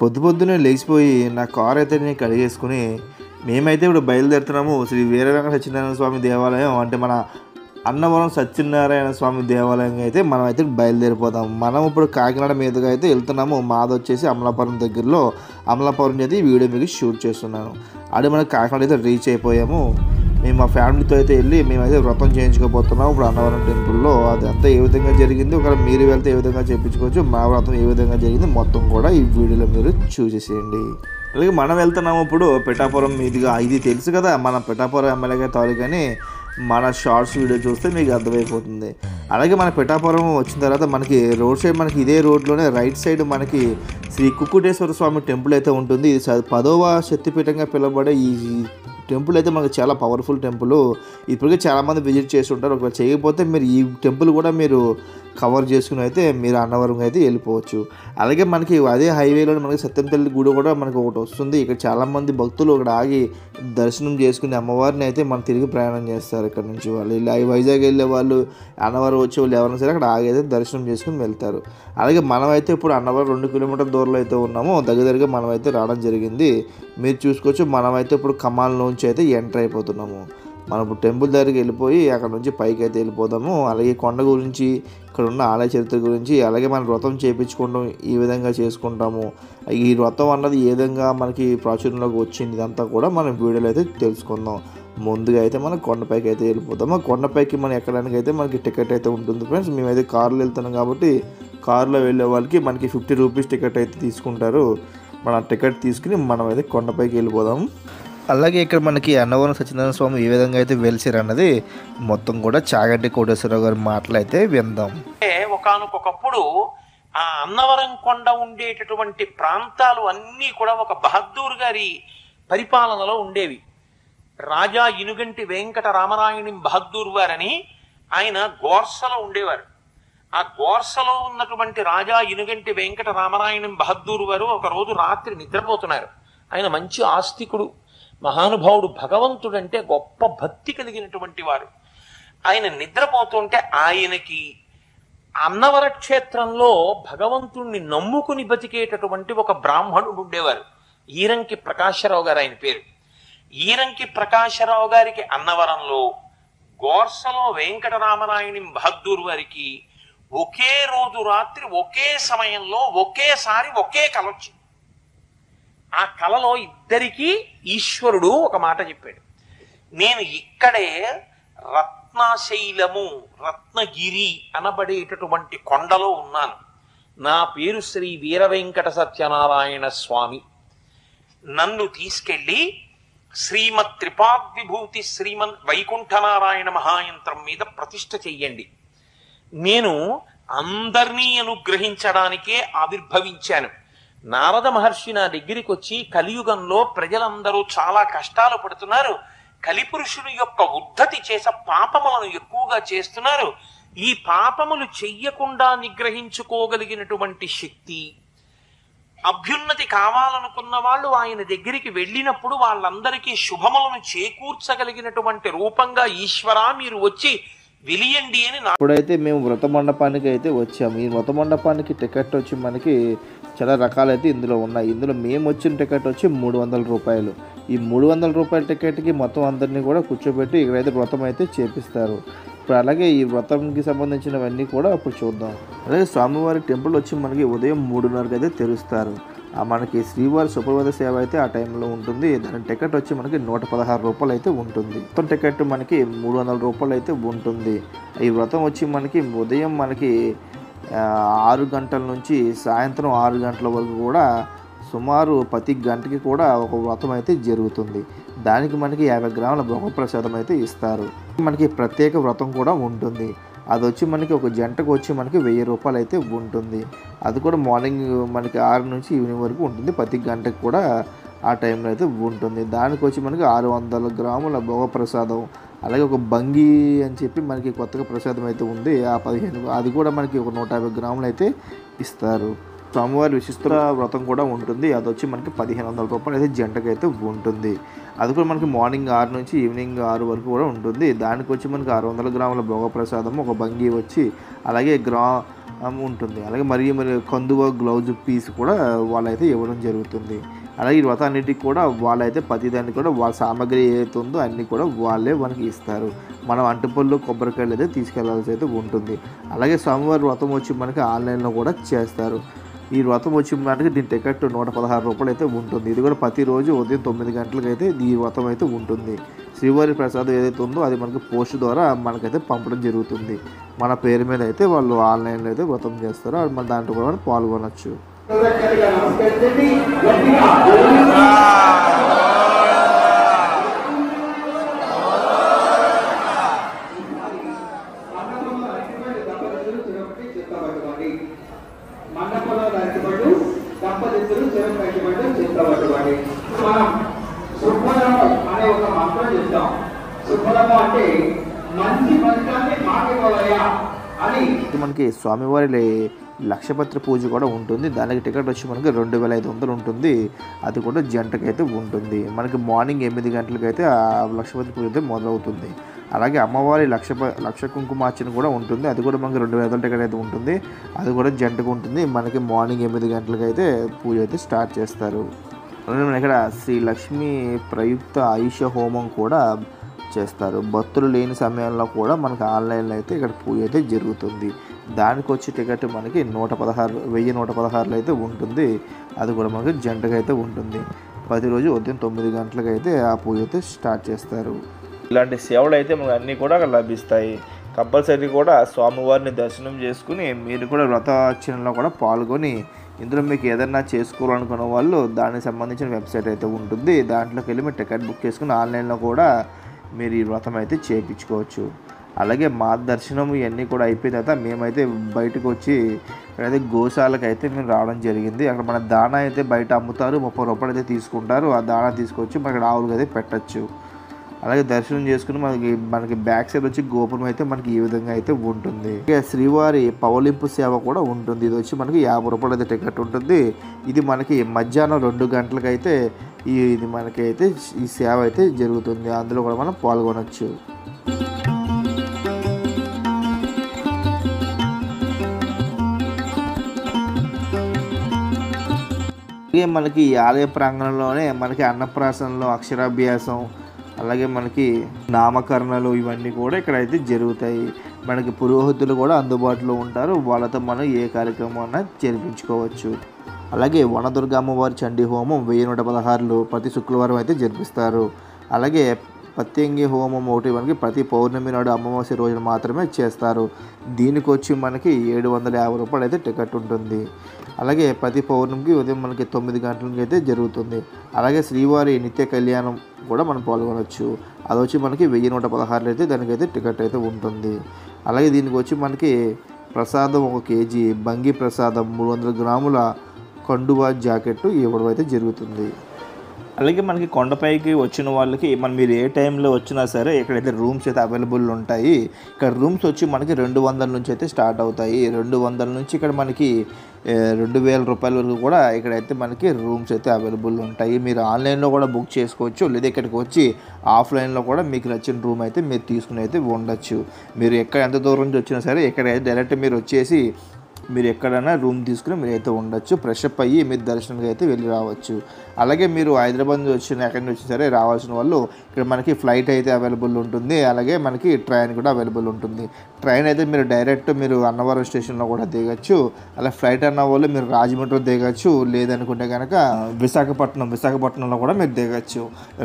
పొద్దున్నే లేచిపోయి నా కార్ అయితే నేను కడిగేసుకుని మేమైతే ఇప్పుడు బయలుదేరుతున్నాము శ్రీ వీర వెంకట సత్యనారాయణ స్వామి దేవాలయం, అంటే మన అన్నవరం సత్యనారాయణ స్వామి దేవాలయం అయితే మనం అయితే బయలుదేరిపోతాం. మనం ఇప్పుడు కాకినాడ మీదుగా అయితే వెళ్తున్నాము. మాది వచ్చేసి అమలాపురం దగ్గరలో, అమలాపురం అయితే ఈ వీడియో మీకు షూట్ చేస్తున్నాను. అది మనం కాకినాడ అయితే రీచ్ అయిపోయాము. మేము మా ఫ్యామిలీతో అయితే వెళ్ళి మేమైతే వ్రతం చేయించుకోబోతున్నాం ఇప్పుడు అన్నవరం టెంపుల్లో. అదంతా ఏ విధంగా జరిగింది, ఒకవేళ మీరు వెళ్తే ఏ విధంగా చేయించుకోవచ్చు, మా వ్రతం ఏ విధంగా జరిగింది మొత్తం కూడా ఈ వీడియోలో మీరు చూసేసేయండి. అలాగే మనం వెళ్తున్నాము ఇప్పుడు పిఠాపురం మీదుగా. ఇది తెలుసు కదా మన పిఠాపురం ఎమ్మెల్యేగా తాలూకాని, మన షార్ట్స్ వీడియో చూస్తే మీకు అర్థమైపోతుంది. అలాగే మన పిఠాపురం వచ్చిన తర్వాత మనకి రోడ్ సైడ్, మనకి ఇదే రోడ్లోనే రైట్ సైడ్ మనకి శ్రీ కుక్కుటేశ్వర స్వామి టెంపుల్ అయితే ఉంటుంది. ఇది 10వ శక్తిపీఠంగా పిలువబడే ఈ టెంపుల్ అయితే మనకు చాలా పవర్ఫుల్ టెంపుల్. ఇప్పటికే చాలామంది విజిట్ చేసి ఉంటారు. ఒకవేళ చేయకపోతే మీరు ఈ టెంపుల్ కూడా మీరు కవర్ చేసుకుని అయితే మీరు అన్నవరం అయితే వెళ్ళిపోవచ్చు. అలాగే మనకి అదే హైవేలో మనకి సత్యం తల్లి గుడి కూడా మనకి ఒకటి వస్తుంది. ఇక్కడ చాలామంది భక్తులు ఇక్కడ ఆగి దర్శనం చేసుకుని అమ్మవారిని అయితే మనం తిరిగి ప్రయాణం చేస్తారు. ఇక్కడ నుంచి వాళ్ళు ఇలా వైజాగ్ వెళ్ళే వాళ్ళు, అన్నవరం వచ్చే వాళ్ళు ఎవరైనా సరే అక్కడ ఆగి అయితే దర్శనం చేసుకుని వెళ్తారు. అలాగే మనమైతే ఇప్పుడు అన్నవరం 2 కిలోమీటర్ల దూరంలో అయితే ఉన్నాము. దగ్గరగా మనమైతే రావడం జరిగింది. మీరు చూసుకోవచ్చు. మనమైతే ఇప్పుడు కమాల్లోంచి అయితే ఎంటర్ అయిపోతున్నాము. మనం ఇప్పుడు టెంపుల్ దగ్గరికి వెళ్ళిపోయి అక్కడ నుంచి పైకి అయితే వెళ్ళిపోదాము. అలాగే కొండ గురించి, ఇక్కడ ఉన్న ఆలయ చరిత్ర గురించి, అలాగే మనం వ్రతం చేయించుకుంటాం ఈ విధంగా చేసుకుంటాము. ఈ వ్రతం అన్నది ఏ విధంగా మనకి ప్రాచుర్యంలోకి వచ్చింది ఇదంతా కూడా మనం వీడియోలో అయితే తెలుసుకుందాం. ముందుగా అయితే మనం కొండపైకి అయితే వెళ్ళిపోతాము. కొండపైకి మనం ఎక్కడానికి అయితే మనకి టికెట్ అయితే ఉంటుంది ఫ్రెండ్స్. మేమైతే కారులో వెళ్తున్నాం కాబట్టి కారులో వెళ్ళే వాళ్ళకి మనకి 50 రూపీస్ టికెట్ అయితే తీసుకుంటారు. మన టికెట్ తీసుకుని మనం అయితే కొండపైకి వెళ్ళిపోదాం. అలాగే ఇక్కడ మనకి అన్నవరం సత్యనారాయణ స్వామి ఏ విధంగా అయితే వెలిసారు అన్నది మొత్తం కూడా చాగంటి కోటేశ్వరరావు గారి మాటలు అయితే విందాం. ఒకానొకప్పుడు ఆ అన్నవరం కొండ ఉండేటటువంటి ప్రాంతాలు అన్నీ కూడా ఒక బహద్దూర్ గారి పరిపాలనలో ఉండేవి. రాజా ఇనుగంటి వెంకట రామరాయణి బహద్దూర్ వారని ఆయన గోర్సలో ఉండేవారు. ఆ గోర్సలో ఉన్నటువంటి రాజా ఇనుగంటి వెంకట రామరాయణి బహద్దూర్ వారు ఒకరోజు రాత్రి నిద్రపోతున్నారు. ఆయన మంచి ఆస్తికుడు, మహానుభావుడు, భగవంతుడంటే గొప్ప భక్తి కలిగినటువంటి వారు. ఆయన నిద్రపోతుంటే ఆయనకి అన్నవర క్షేత్రంలో భగవంతుణ్ణి నమ్ముకుని బతికేటటువంటి ఒక బ్రాహ్మణుడు ఉండేవారు. ఈరంకి ప్రకాశరావు గారు ఆయన పేరు. ఈరంకి ప్రకాశరావు గారికి అన్నవరంలో, గోర్సలో వెంకటరామరాయణి బహద్దూర్ వారికి ఒకే రోజు రాత్రి ఒకే సమయంలో ఒకేసారి ఒకే కల వచ్చింది. ఆ కలలో ఇద్దరికీ ఈశ్వరుడు ఒక మాట చెప్పాడు. నేను ఇక్కడే రత్నశైలము, రత్నగిరి అనబడేటటువంటి కొండలో ఉన్నాను. నా పేరు శ్రీ వీర వెంకట సత్యనారాయణ స్వామి. నన్ను తీసుకెళ్ళి శ్రీమత్ త్రిపాద్విభూతి శ్రీమన్ వైకుంఠనారాయణ మహాయంత్రం మీద ప్రతిష్ఠ చెయ్యండి. నేను అందరినీ అనుగ్రహించడానికే ఆవిర్భవించాను. నారద మహర్షి నా దగ్గరికి వచ్చి, కలియుగంలో ప్రజలందరూ చాలా కష్టాలు పడుతున్నారు, కలిపురుషుని యొక్క ఉద్ధతి చేసే పాపములను ఎక్కువగా చేస్తున్నారు, ఈ పాపములు చెయ్యకుండా నిగ్రహించుకోగలిగినటువంటి శక్తి, అభ్యున్నతి కావాలనుకున్న వాళ్ళు ఆయన దగ్గరికి వెళ్ళినప్పుడు వాళ్ళందరికీ శుభములను చేకూర్చగలిగినటువంటి రూపంగా ఈశ్వరా మీరు వచ్చి వెలియండి అని. ఇప్పుడైతే మేము వ్రత మండపానికి అయితే వచ్చాము. ఈ వ్రత మండపానికి టికెట్ వచ్చి మనకి చాలా రకాలైతే ఇందులో ఉన్నాయి. ఇందులో మేము వచ్చిన టికెట్ వచ్చి 300 రూపాయలు. ఈ 300 రూపాయల టికెట్కి మొత్తం అందరినీ కూడా కూర్చోబెట్టి ఇక్కడైతే వ్రతం అయితే చేపిస్తారు. ఇప్పుడు అలాగే ఈ వ్రతంకి సంబంధించినవన్నీ కూడా ఇప్పుడు చూద్దాం. అలాగే స్వామివారి టెంపుల్ వచ్చి మనకి ఉదయం 3:30కి అయితే తెరుస్తారు. మనకి శ్రీవారి సుప్రభాత సేవ అయితే ఆ టైంలో ఉంటుంది. దాని టికెట్ వచ్చి మనకి 116 రూపాయలు అయితే ఉంటుంది. మొత్తం టికెట్ మనకి 300 రూపాయలు అయితే ఉంటుంది. ఈ వ్రతం వచ్చి మనకి ఉదయం మనకి 6 గంటల నుంచి సాయంత్రం 6 గంటల వరకు కూడా సుమారు ప్రతి గంటకి కూడా ఒక వ్రతం అయితే జరుగుతుంది. దానికి మనకి 50 గ్రాముల భోగ ప్రసాదం అయితే ఇస్తారు. మనకి ప్రత్యేక వ్రతం కూడా ఉంటుంది. అది వచ్చి మనకి ఒక జంటకు వచ్చి మనకి 1000 రూపాయలు అయితే ఉంటుంది. అది కూడా మార్నింగ్ మనకి 6 నుంచి ఈవినింగ్ వరకు ఉంటుంది. ప్రతి గంటకు కూడా ఆ టైంలో అయితే ఉంటుంది. దానికి వచ్చి మనకి 600 గ్రాముల భోగ ప్రసాదం, అలాగే ఒక బంగి అని చెప్పి మనకి కొత్తగా ప్రసాదం అయితే ఉంది. ఆ 15 అది కూడా మనకి ఒక 150 గ్రాములు అయితే ఇస్తారు. స్వామివారి విశిష్ట వ్రతం కూడా ఉంటుంది. అది వచ్చి మనకి 1500 రూపాయలు అయితే జంటకైతే ఉంటుంది. అది కూడా మనకి మార్నింగ్ 6 నుంచి ఈవినింగ్ 6 వరకు కూడా ఉంటుంది. దానికి వచ్చి మనకి 600 గ్రాముల భోగ ప్రసాదం, ఒక బంగి వచ్చి, అలాగే ఉంటుంది. అలాగే మరి కందువ గ్లౌజ్ పీస్ కూడా వాళ్ళైతే ఇవ్వడం జరుగుతుంది. అలాగే ఈ వ్రతాన్నిటికి కూడా వాళ్ళైతే ప్రతిదానికి కూడా వాళ్ళ సామాగ్రి ఏదైతే ఉందో అన్నీ కూడా వాళ్ళే మనకి ఇస్తారు. మనం అంటుపళ్ళు కొబ్బరికాయలు అయితే తీసుకెళ్లాల్సి అయితే ఉంటుంది. అలాగే స్వామివారి వ్రతం వచ్చి మనకి ఆన్లైన్లో కూడా చేస్తారు. ఈ వ్రతం వచ్చి మనకి దీని టికెట్ ₹116 అయితే ఉంటుంది. ఇది కూడా ప్రతిరోజు ఉదయం 9 గంటలకు అయితే ఈ వ్రతం అయితే ఉంటుంది. శ్రీవారి ప్రసాదం ఏదైతే ఉందో అది మనకి పోస్ట్ ద్వారా మనకైతే పంపడం జరుగుతుంది. మన పేరు మీద అయితే వాళ్ళు ఆన్లైన్లో అయితే వ్రతం చేస్తారు. మన దాంట్లో కూడా మనం పాల్గొనవచ్చు. మండపంలో నడిచిపడు దంపతులు చెరువు కట్టిపడు చేస్తబట్టుబడి మనం శుభ్రము అనే ఒక మంత్రం చెప్తాం. శుభ్రము అంటే మంచి ఫలితాన్ని మాకివ్వవయ్యా అని. మనకి స్వామివారి లక్షపత్రి పూజ కూడా ఉంటుంది. దానికి టికెట్ వచ్చి మనకి 2500 ఉంటుంది. అది కూడా జంటకైతే ఉంటుంది. మనకి మార్నింగ్ 8 గంటలకైతే ఆ లక్షపత్రి పూజ అయితే మొదలవుతుంది. అలాగే అమ్మవారి లక్ష కుంకుమార్చన కూడా ఉంటుంది. అది కూడా మనకి 2500 టికెట్ అయితే ఉంటుంది. అది కూడా జంటకు ఉంటుంది. మనకి మార్నింగ్ 8 గంటలకైతే పూజ అయితే స్టార్ట్ చేస్తారు. ఇక్కడ శ్రీ లక్ష్మీ ప్రయుక్త ఆయుష హోమం కూడా చేస్తారు. భక్తులు లేని సమయంలో కూడా మనకి ఆన్లైన్లో అయితే ఇక్కడ పూజ అయితే జరుగుతుంది. దానికి వచ్చి టికెట్ మనకి 1116 అయితే ఉంటుంది. అది కూడా మనకి జంటగా అయితే ఉంటుంది. ప్రతిరోజు ఉదయం 9 గంటలకు అయితే ఆ పూజ అయితే స్టార్ట్ చేస్తారు. ఇలాంటి సేవలు అయితే మనకు అన్నీ కూడా అక్కడ లభిస్తాయి. కంపల్సరీ కూడా స్వామివారిని దర్శనం చేసుకుని మీరు కూడా వ్రతాచరణలో కూడా పాల్గొని ఇందులో మీకు ఏదైనా చేసుకోవాలనుకున్న వాళ్ళు దానికి సంబంధించిన వెబ్సైట్ అయితే ఉంటుంది. దాంట్లోకి వెళ్ళి మీరు టికెట్ బుక్ చేసుకుని ఆన్లైన్లో కూడా మీరు ఈ వ్రతం అయితే చేయించుకోవచ్చు. అలాగే మా దర్శనం ఇవన్నీ కూడా అయిపోయిన తర్వాత మేమైతే బయటకు వచ్చి ఇక్కడైతే గోశాలకు అయితే మేము రావడం జరిగింది. అక్కడ మన దాణా అయితే బయట అమ్ముతారు, ₹30 అయితే తీసుకుంటారు. ఆ దాణా తీసుకొచ్చి మనకి ఆవులకి అయితే పెట్టచ్చు. అలాగే దర్శనం చేసుకుని మనకి బ్యాక్ సైడ్ వచ్చి గోపురం అయితే మనకి ఈ విధంగా అయితే ఉంటుంది. శ్రీవారి పవలింపు సేవ కూడా ఉంటుంది. ఇది వచ్చి మనకి ₹50 అయితే టికెట్ ఉంటుంది. ఇది మనకి మధ్యాహ్నం 2 గంటలకైతే ఇది మనకి అయితే ఈ సేవ అయితే జరుగుతుంది. అందులో కూడా మనం పాల్గొనవచ్చు. అలాగే మనకి ఈ ఆలయ ప్రాంగణంలోనే మనకి అన్నప్రాసనలో అక్షరాభ్యాసం, అలాగే మనకి నామకరణలు ఇవన్నీ కూడా ఇక్కడైతే జరుగుతాయి. మనకి పురోహితులు కూడా అందుబాటులో ఉంటారు. వాళ్ళతో మనం ఏ కార్యక్రమం అన్నా జరిపించుకోవచ్చు. అలాగే వనదుర్గ అమ్మవారి చండీ హోమం 1116 ప్రతి శుక్రవారం అయితే జరిపిస్తారు. అలాగే పత్యంగి హోమం ఒకటి మనకి ప్రతి పౌర్ణమి నాడు అమావాస్య రోజున మాత్రమే చేస్తారు. దీనికి వచ్చి మనకి ₹750 అయితే టికెట్ ఉంటుంది. అలాగే ప్రతి పౌర్ణమికి ఉదయం మనకి 9 గంటలకి అయితే జరుగుతుంది. అలాగే శ్రీవారి నిత్య కళ్యాణం కూడా మనం పాల్గొనవచ్చు. అది వచ్చి మనకి 1116 అయితే దానికైతే టికెట్ అయితే ఉంటుంది. అలాగే దీనికి వచ్చి మనకి ప్రసాదం 1 కేజీ, బంగి ప్రసాదం 300 గ్రాముల కండువా జాకెట్ ఇవ్వడం అయితే జరుగుతుంది. అలాగే మనకి కొండపైకి వచ్చిన వాళ్ళకి మీరు ఏ టైంలో వచ్చినా సరే ఇక్కడైతే రూమ్స్ అయితే అవైలబుల్ ఉంటాయి. ఇక్కడ రూమ్స్ వచ్చి మనకి 200 నుంచి అయితే స్టార్ట్ అవుతాయి. 200 నుంచి ఇక్కడ మనకి ₹2000 వరకు కూడా ఇక్కడైతే మనకి రూమ్స్ అయితే అవైలబుల్ ఉంటాయి. మీరు ఆన్లైన్లో కూడా బుక్ చేసుకోవచ్చు, లేదా ఇక్కడికి వచ్చి ఆఫ్లైన్లో కూడా మీకు నచ్చిన రూమ్ అయితే మీరు తీసుకుని అయితే ఉండొచ్చు. మీరు ఎంత దూరం నుంచి వచ్చినా సరే ఇక్కడైతే డైరెక్ట్ మీరు వచ్చేసి మీరు ఎక్కడైనా రూమ్ తీసుకుని మీరైతే ఉండొచ్చు. ఫ్రెషప్ అయ్యి మీరు దర్శనానికి అయితే వెళ్ళి రావచ్చు. అలాగే మీరు హైదరాబాద్ నుంచి ఎక్కడి నుంచి సరే రావాల్సిన వాళ్ళు ఇక్కడ మనకి ఫ్లైట్ అయితే అవైలబుల్ ఉంటుంది. అలాగే మనకి ట్రైన్ కూడా అవైలబుల్ ఉంటుంది. ట్రైన్ అయితే మీరు డైరెక్ట్ మీరు అన్నవరం స్టేషన్లో కూడా దిగచ్చు. అలా ఫ్లైట్ అన్న వాళ్ళు మీరు రాజమండ్రిలో దిగచ్చు, లేదనుకుంటే కనుక విశాఖపట్నంలో కూడా మీరు దిగచ్చు.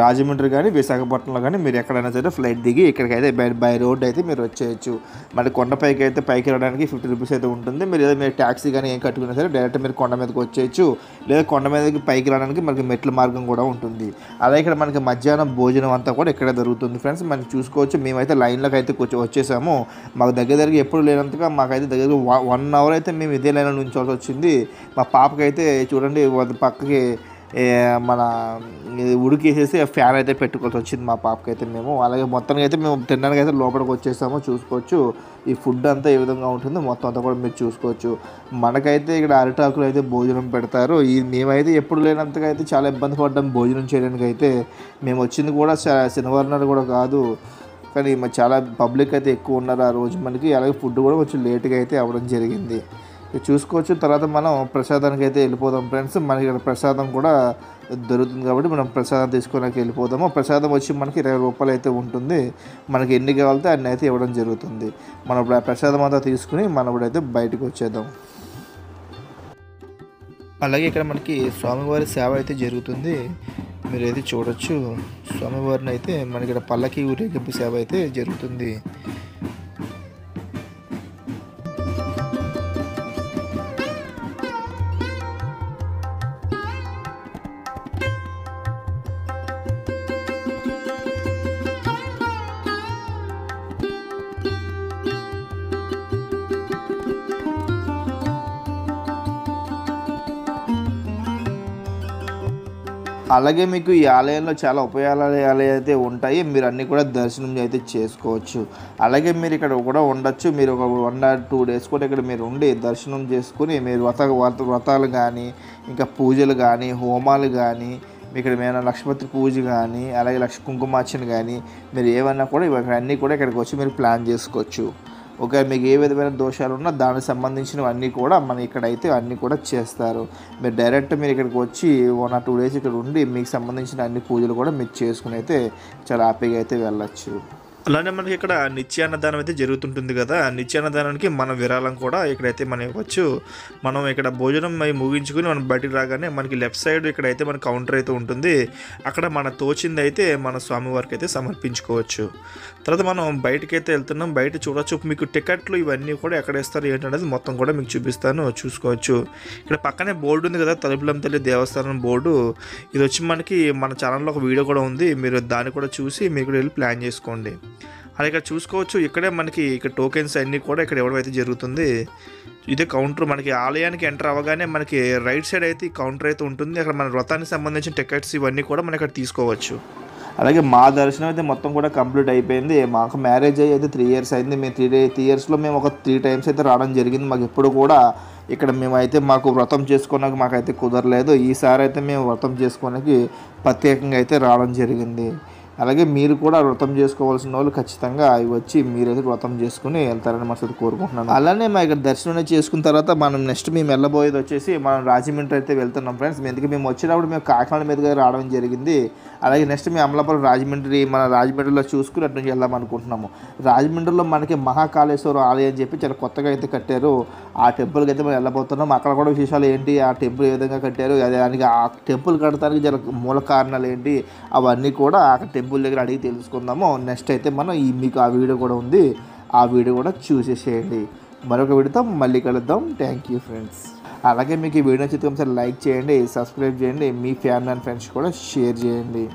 రాజమండ్రి కానీ విశాఖపట్నంలో కానీ మీరు ఎక్కడైనా సరే ఫ్లైట్ దిగి ఇక్కడికైతే బై రోడ్ అయితే మీరు వచ్చేయచ్చు. మరి కొండపైకి అయితే పైకి రావడానికి ₹50 అయితే ఉంటుంది. మీరు ట్యాక్సీ కానీ ఏం కట్టుకున్నా సరే డైరెక్ట్ మీరు కొండ మీదకి వచ్చేయచ్చు, లేదా కొండ మీదకి పైకి రావడానికి మనకి మెట్ల మార్గం కూడా ఉంటుంది. అలాగే ఇక్కడ మనకి మధ్యాహ్నం భోజనం అంతా కూడా ఇక్కడే దొరుకుతుంది ఫ్రెండ్స్. మనం చూసుకోవచ్చు. మేమైతే లైన్లోకి అయితే వచ్చేసాము. మాకు దగ్గర ఎప్పుడు లేనంతగా మాకైతే దగ్గర 1 అవర్ అయితే మేము ఇదే లైన్లో నుంచోవాల్సి వచ్చింది. మా పాపకైతే చూడండి పక్కకి మన ఉడికేసేసి ఫ్యాన్ అయితే పెట్టుకోవాల్సి వచ్చింది మా పాపకైతే మేము. అలాగే మొత్తానికి అయితే మేము తినడానికి అయితే లోపలికి వచ్చేసాము. చూసుకోవచ్చు ఈ ఫుడ్ అంతా ఏ విధంగా ఉంటుందో మొత్తం అంతా కూడా మీరు చూసుకోవచ్చు. మనకైతే ఇక్కడ అరిటాకులు అయితే భోజనం పెడతారు. మేమైతే ఎప్పుడు లేనంతగా అయితే చాలా ఇబ్బంది పడ్డాం భోజనం చేయడానికి అయితే. మేము వచ్చింది కూడా శనివారం నాడు కూడా కాదు, కానీ చాలా పబ్లిక్ అయితే ఎక్కువ ఉన్నారు ఆ రోజు మనకి. అలాగే ఫుడ్ కూడా కొంచెం లేట్గా అయితే అవ్వడం జరిగింది. చూసుకోవచ్చు. తర్వాత మనం ప్రసాదానికి అయితే వెళ్ళిపోదాం ఫ్రెండ్స్. మనకి ఇక్కడ ప్రసాదం కూడా దొరుకుతుంది కాబట్టి మనం ప్రసాదం తీసుకోవడానికి వెళ్ళిపోదాము. ప్రసాదం వచ్చి మనకి 20 రూపాయలు అయితే ఉంటుంది. మనకి ఎన్ని కావాలితే అన్ని అయితే ఇవ్వడం జరుగుతుంది. మనం ఇప్పుడు ఆ ప్రసాదం అంతా తీసుకుని మనం ఇప్పుడైతే బయటకు వచ్చేద్దాం. అలాగే ఇక్కడ మనకి స్వామివారి సేవ అయితే జరుగుతుంది. మీరైతే చూడొచ్చు. స్వామివారిని అయితే మనకి ఇక్కడ పల్లకి ఊరేగింపు సేవ అయితే జరుగుతుంది. అలాగే మీకు ఈ ఆలయంలో చాలా ఉపయోగాలు అయితే ఉంటాయి. మీరు అన్నీ కూడా దర్శనం అయితే చేసుకోవచ్చు. అలాగే మీరు ఇక్కడ కూడా ఉండొచ్చు. మీరు ఒక 1 or 2 days కూడా ఇక్కడ మీరు ఉండి దర్శనం చేసుకుని మీరు వ్రతాలు కానీ, ఇంకా పూజలు కానీ, హోమాలు కానీ, ఇక్కడ ఏమైనా లక్ష్మీ పూజ కానీ, అలాగే కుంకుమార్చన కానీ, మీరు ఏమన్నా కూడా ఇవన్నీ కూడా ఇక్కడికి వచ్చి మీరు ప్లాన్ చేసుకోవచ్చు. ఒకవేళ మీకు ఏ విధమైన దోషాలు ఉన్నా దానికి సంబంధించినవన్నీ కూడా మన ఇక్కడైతే అన్నీ కూడా చేస్తారు. మీరు డైరెక్ట్ మీరు ఇక్కడికి వచ్చి 1 or 2 days ఇక్కడ ఉండి మీకు సంబంధించిన అన్ని పూజలు కూడా మీరు చేసుకుని అయితే చాలా హ్యాపీగా అయితే వెళ్ళచ్చు. అలానే మనకి ఇక్కడ నిత్యాన్నదానం అయితే జరుగుతుంటుంది కదా. నిత్యాన్నదానానికి మన విరాళం కూడా ఇక్కడైతే మనం ఇవ్వచ్చు. మనం ఇక్కడ భోజనం ముగించుకుని మనం బయటికి రాగానే మనకి లెఫ్ట్ సైడ్ ఇక్కడైతే మన కౌంటర్ అయితే ఉంటుంది. అక్కడ మన తోచింది అయితే మన స్వామివారికి అయితే సమర్పించుకోవచ్చు. తర్వాత మనం బయటకి అయితే వెళ్తున్నాం. బయట చూడవచ్చు. మీకు టికెట్లు ఇవన్నీ కూడా ఎక్కడ ఇస్తారు ఏంటనేది మొత్తం కూడా మీకు చూపిస్తాను, చూసుకోవచ్చు. ఇక్కడ పక్కనే బోర్డు ఉంది కదా, తలుపులం తల్లి దేవస్థానం బోర్డు. ఇది వచ్చి మనకి మన ఛానల్లో ఒక వీడియో కూడా ఉంది. మీరు దాన్ని కూడా చూసి మీరు కూడా వెళ్ళి ప్లాన్ చేసుకోండి. అలాగే ఇక్కడ చూసుకోవచ్చు. ఇక్కడే మనకి ఇక్కడ టోకెన్స్ అన్నీ కూడా ఇక్కడ ఇవ్వడం అయితే జరుగుతుంది. ఇదే కౌంటర్. మనకి ఆలయానికి ఎంటర్ అవ్వగానే మనకి రైట్ సైడ్ అయితే ఈ కౌంటర్ అయితే ఉంటుంది. అక్కడ మన వ్రతానికి సంబంధించిన టికెట్స్ ఇవన్నీ కూడా మనం ఇక్కడ తీసుకోవచ్చు. అలాగే మా దర్శనం అయితే మొత్తం కూడా కంప్లీట్ అయిపోయింది. మాకు మ్యారేజ్ అయ్యి అయితే 3 years అయింది. మేము 3 yearsలో మేము ఒక 3 times అయితే రావడం జరిగింది. మాకు ఎప్పుడు కూడా ఇక్కడ మేమైతే మాకు వ్రతం చేసుకోవడానికి మాకైతే కుదరలేదు. ఈసారి అయితే మేము వ్రతం చేసుకోవడానికి ప్రత్యేకంగా అయితే రావడం జరిగింది. అలాగే మీరు కూడా వ్రతం చేసుకోవాల్సిన వాళ్ళు ఖచ్చితంగా అవి వచ్చి మీరైతే వ్రతం చేసుకుని వెళ్తారని మనసు కోరుకుంటున్నాను. అలానే మా ఇక్కడ దర్శనం చేసుకున్న తర్వాత మనం నెక్స్ట్ మేము వెళ్ళబోయేది వచ్చేసి మనం రాజమండ్రి అయితే వెళ్తున్నాం ఫ్రెండ్స్. ఎందుకు మేము వచ్చినప్పుడు మేము కాకినాడ మీదుగా రావడం జరిగింది. అలాగే నెక్స్ట్ మేము అమలాపురం మన రాజమండ్రిలో చూసుకుని అటు నుంచి వెళ్దాం అనుకుంటున్నాము. రాజమండ్రిలో మనకి మహాకాళేశ్వరం ఆలయం అని చెప్పి చాలా కొత్తగా అయితే కట్టారు. ఆ టెంపుల్కి అయితే మనం వెళ్ళబోతున్నాం. అక్కడ కూడా విశేషాలు ఏంటి, ఆ టెంపుల్ ఏ విధంగా కట్టారు, దానికి ఆ టెంపుల్ కట్టడానికి జర మూల కారణాలు ఏంటి, అవన్నీ కూడా ఆ టెంపుల్ దగ్గర అడిగి తెలుసుకుందాము. నెక్స్ట్ అయితే మనం మీకు ఆ వీడియో కూడా ఉంది. ఆ వీడియో కూడా చూసేసేయండి. మరొక వీడియోతో మళ్ళీ కలుద్దాం. Thank you friends. అలాగే మీకు ఈ వీడియో నచ్చితే ఒకసారి లైక్ చేయండి, సబ్స్క్రైబ్ చేయండి, మీ ఫ్యామిలీ అండ్ ఫ్రెండ్స్ కూడా షేర్ చేయండి.